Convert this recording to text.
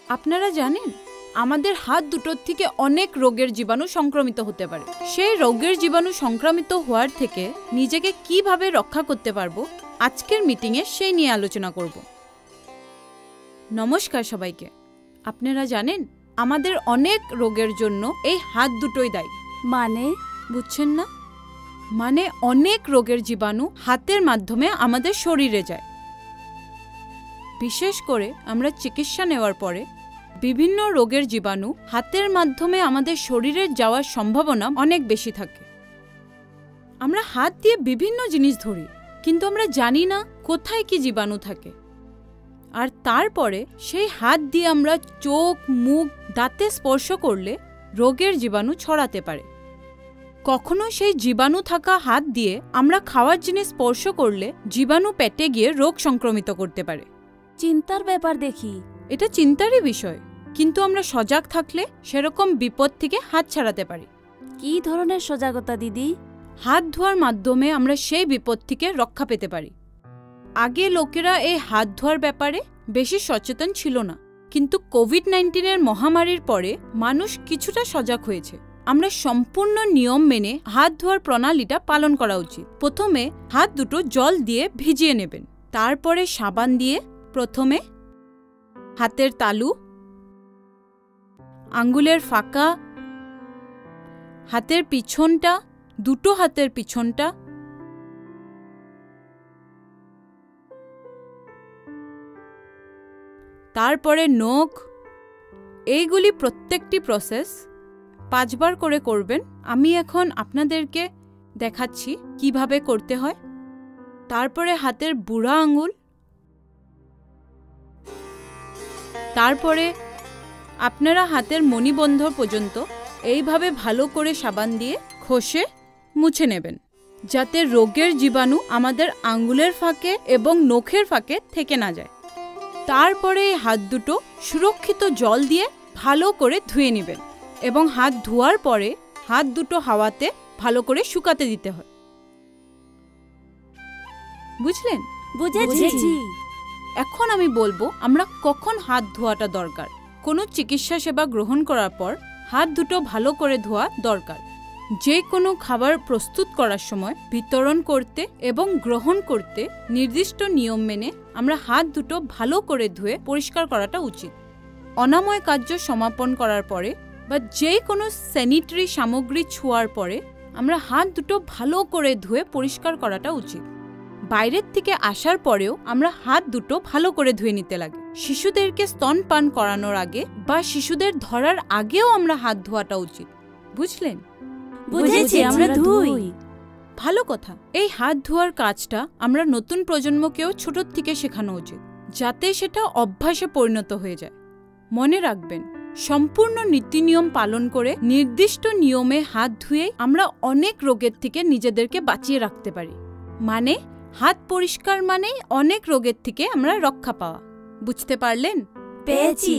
আপনারা জানেন আমাদের হাত দুটোর থেকে অনেক রোগের জীবাণু সংক্রমিত হতে পারে। সেই রোগের জীবাণু সংক্রমিত হওয়ার থেকে নিজেকে কিভাবে রক্ষা করতে পারবো, আজকের মিটিংয়ে সেই নিয়ে আলোচনা করব। নমস্কার সবাইকে। আপনারা জানেন আমাদের অনেক রোগের জন্য এই হাত দুটোই দায়ী। মানে বুঝছেন না? মানে অনেক রোগের জীবাণু হাতের মাধ্যমে আমাদের শরীরে যায়। বিশেষ করে আমরা চিকিৎসা নেওয়ার পরে বিভিন্ন রোগের জীবাণু হাতের মাধ্যমে আমাদের শরীরে যাওয়ার সম্ভাবনা অনেক বেশি থাকে। আমরা হাত দিয়ে বিভিন্ন জিনিস ধরি, কিন্তু আমরা জানি না কোথায় কি জীবাণু থাকে। আর তারপরে সেই হাত দিয়ে আমরা চোখ, মুখ, দাঁতে স্পর্শ করলে রোগের জীবাণু ছড়াতে পারে। কখনো সেই জীবাণু থাকা হাত দিয়ে আমরা খাওয়ার জিনিস স্পর্শ করলে জীবাণু পেটে গিয়ে রোগ সংক্রমিত করতে পারে। চিন্তার ব্যাপার দেখি। এটা চিন্তারই বিষয়, কিন্তু আমরা সজাগ থাকলে সেরকম বিপদ থেকে হাত ছাড়াতে পারি। কি ধরনের সজাগতা দিদি? হাত ধোয়ার মাধ্যমে আমরা সেই বিপদ থেকে রক্ষা পেতে পারি। আগে লোকেরা এই হাত ধোয়ার ব্যাপারে বেশি সচেতন ছিল না, কিন্তু কোভিড-19 মহামারীর পরে মানুষ কিছুটা সজাগ হয়েছে। আমরা সম্পূর্ণ নিয়ম মেনে হাত ধোয়ার প্রণালীটা পালন করা উচিত। প্রথমে হাত দুটো জল দিয়ে ভিজিয়ে নেবেন, তারপরে সাবান দিয়ে প্রথমে হাতের তালু, আঙ্গুলের ফাঁকা, হাতের পিছনটা, দুটো হাতের পিছনটা, তারপরে নখ। এইগুলি প্রত্যেকটি প্রসেস 5 বার করে করবেন। আমি এখন আপনাদেরকে দেখাচ্ছি কিভাবে করতে হয়। তারপরে হাতের বুড়া আঙ্গুল, তারপরে আপনারা হাতের মণিবন্ধ পর্যন্ত এইভাবে ভালো করে সাবান দিয়ে ঘষে মুছে নেবেন, যাতে রোগের জীবাণু আমাদের আঙ্গুলের ফাঁকে এবং নখের ফাঁকে থেকে না যায়। তারপরে এই হাত দুটো সুরক্ষিত জল দিয়ে ভালো করে ধুয়ে নেবেন এবং হাত ধোয়ার পরে হাত দুটো হাওয়াতে ভালো করে শুকাতে দিতে হয়। বুঝলেন? বুঝেছি। এখন আমি বলবো আমরা কখন হাত ধোয়াটা দরকার। কোনো চিকিৎসা সেবা গ্রহণ করার পর হাত দুটো ভালো করে ধোয়া দরকার। যে কোনো খাবার প্রস্তুত করার সময় বিতরণ করতে এবং গ্রহণ করতে নির্দিষ্ট নিয়ম মেনে আমরা হাত দুটো ভালো করে ধুয়ে পরিষ্কার করাটা উচিত। অনাময় কার্য সমাপন করার পরে বা যে কোনো স্যানিটারি সামগ্রী ছোঁয়ার পরে আমরা হাত দুটো ভালো করে ধুয়ে পরিষ্কার করাটা উচিত। বাইরের থেকে আসার পরেও আমরা হাত দুটো ভালো করে ধুয়ে নিতে লাগে। শিশুদেরকে স্তনপান করানোর আগে বা শিশুদের ধরার আগেও আমরা হাত ধোয়াটা উচিত। বুঝলেন? বুঝেছি, আমরা ধুই। ভালো কথা। এই হাত ধোয়ার কাজটা আমরা নতুন প্রজন্মকেও ছোট থেকে শেখানো উচিত, যাতে সেটা অভ্যাসে পরিণত হয়ে যায়। মনে রাখবেন, সম্পূর্ণ নীতিনিয়ম পালন করে নির্দিষ্ট নিয়মে হাত ধুয়ে আমরা অনেক রোগের থেকে নিজেদেরকে বাঁচিয়ে রাখতে পারি। মানে হাত পরিষ্কার মানেই অনেক রোগের থেকে আমরা রক্ষা পাওয়া। বুঝতে পারলেন? পেয়েছি।